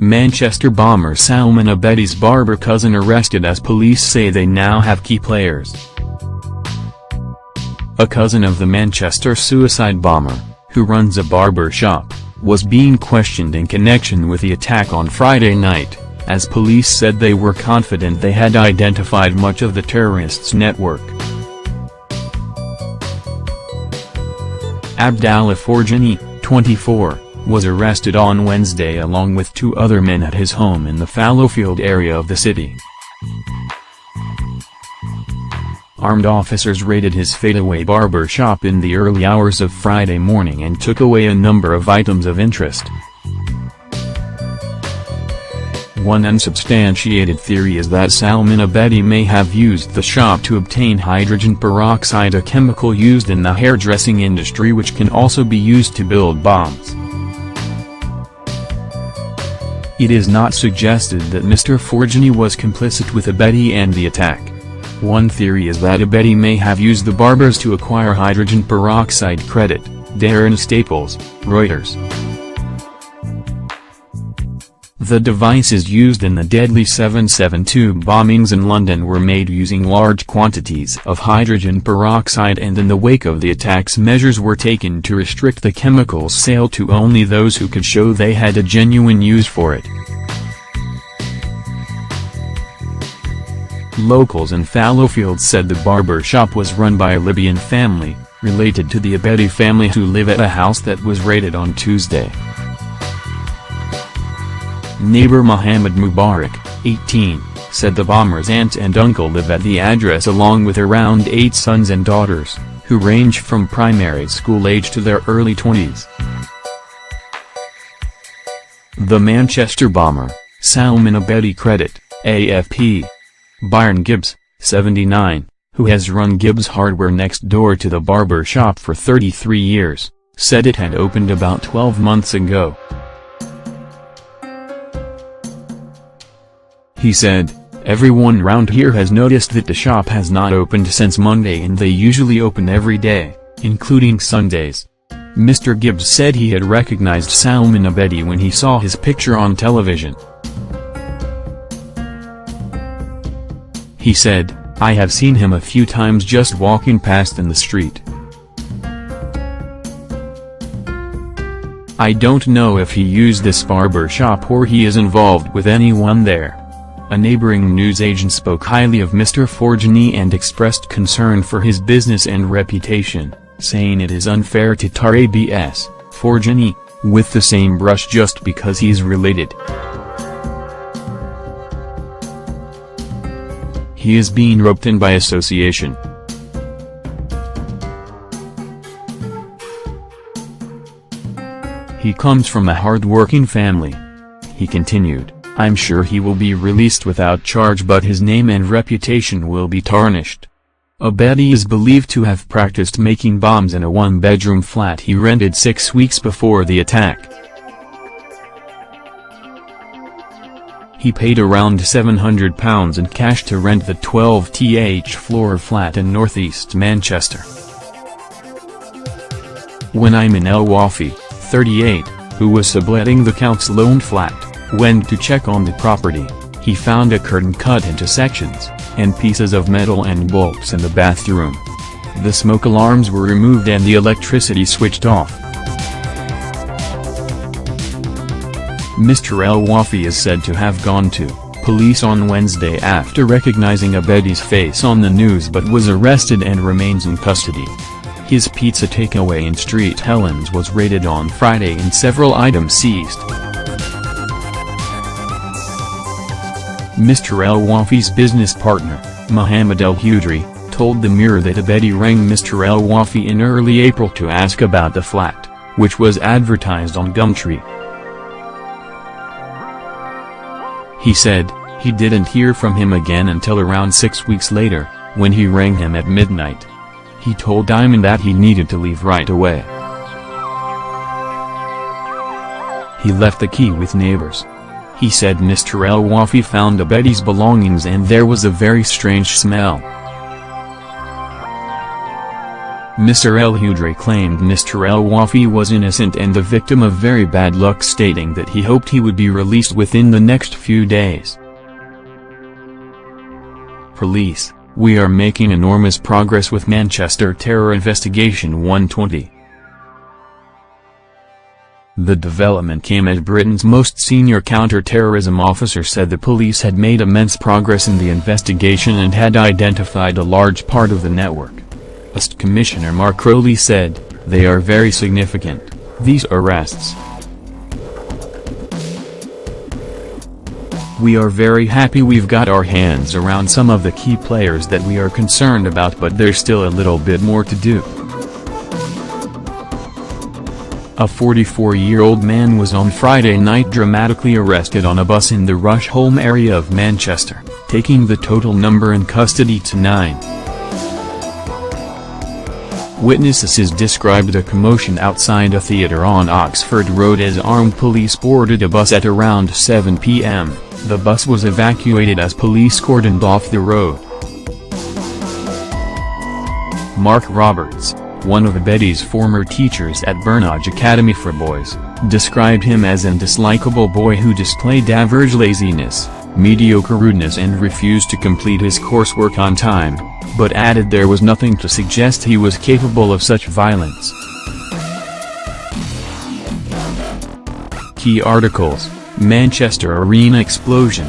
Manchester bomber Salman Abedis' barber cousin arrested as police say they now have key players. A cousin of the Manchester suicide bomber, who runs a barber shop, was being questioned in connection with the attack on Friday night, as police said they were confident they had identified much of the terrorists' network. Abdallah Forjani, 24, was arrested on Wednesday along with 2 other men at his home in the Fallowfield area of the city. Armed officers raided his fadeaway barber shop in the early hours of Friday morning and took away a number of items of interest. One unsubstantiated theory is that Salman Abedi may have used the shop to obtain hydrogen peroxide, a chemical used in the hairdressing industry which can also be used to build bombs. It is not suggested that Mr. Forjani was complicit with Abedi and the attack. One theory is that Abedi may have used the barbers to acquire hydrogen peroxide credit. Darren Staples, Reuters. The devices used in the deadly 7/7/2 bombings in London were made using large quantities of hydrogen peroxide, and in the wake of the attacks measures were taken to restrict the chemical's sale to only those who could show they had a genuine use for it. Locals in Fallowfield said the barber shop was run by a Libyan family, related to the Abedi family, who live at a house that was raided on Tuesday. Neighbor Mohammed Mubarak, 18, said the bomber's aunt and uncle live at the address along with around 8 sons and daughters, who range from primary school age to their early 20s. The Manchester bomber, Salman Abedi credit, AFP. Byron Gibbs, 79, who has run Gibbs Hardware next door to the barber shop for 33 years, said it had opened about 12 months ago. He said, "Everyone round here has noticed that the shop has not opened since Monday, and they usually open every day, including Sundays." Mr. Gibbs said he had recognized Salman Abedi when he saw his picture on television. He said, "I have seen him a few times just walking past in the street. I don't know if he used this barber shop or he is involved with anyone there." A neighboring news agent spoke highly of Mr. Forjani and expressed concern for his business and reputation, saying it is unfair to tar Abs. Forjani with the same brush just because he's related. He is being roped in by association. He comes from a hard-working family. He continued, "I'm sure he will be released without charge, but his name and reputation will be tarnished." Abedi is believed to have practiced making bombs in a 1-bedroom flat he rented 6 weeks before the attack. He paid around £700 in cash to rent the 12th floor flat in northeast Manchester. When Ayman El-Wafi, 38, who was subletting the council owned flat, went to check on the property, he found a curtain cut into sections, and pieces of metal and bolts in the bathroom. The smoke alarms were removed and the electricity switched off. Mr. El-Wafi is said to have gone to police on Wednesday after recognizing Abedi's face on the news, but was arrested and remains in custody. His pizza takeaway in Street Helens was raided on Friday and several items seized. Mr. El-Wafi's business partner, Mohammed El-Hudri, told the Mirror that Abedi rang Mr. El-Wafi in early April to ask about the flat, which was advertised on Gumtree. He said, he didn't hear from him again until around 6 weeks later, when he rang him at midnight. He told Ayman that he needed to leave right away. He left the key with neighbors. He said Mr. El-Wafi found Abedi's belongings and there was a very strange smell. Mr. El-Hudri claimed Mr. El-Wafi was innocent and the victim of very bad luck, stating that he hoped he would be released within the next few days. Police: "We are making enormous progress with Manchester Terror Investigation 120. The development came as Britain's most senior counter-terrorism officer said the police had made immense progress in the investigation and had identified a large part of the network. AST Commissioner Mark Crowley said, "They are very significant, these arrests. We are very happy we've got our hands around some of the key players that we are concerned about, but there's still a little bit more to do." A 44-year-old man was on Friday night dramatically arrested on a bus in the Rusholme area of Manchester, taking the total number in custody to 9. Witnesses described a commotion outside a theatre on Oxford Road as armed police boarded a bus at around 7 p.m. The bus was evacuated as police cordoned off the road. Mark Roberts, one of Abedis' former teachers at Burnage Academy for Boys, described him as an dislikable boy who displayed average laziness, mediocre rudeness and refused to complete his coursework on time, but added there was nothing to suggest he was capable of such violence. Key articles: Manchester Arena explosion.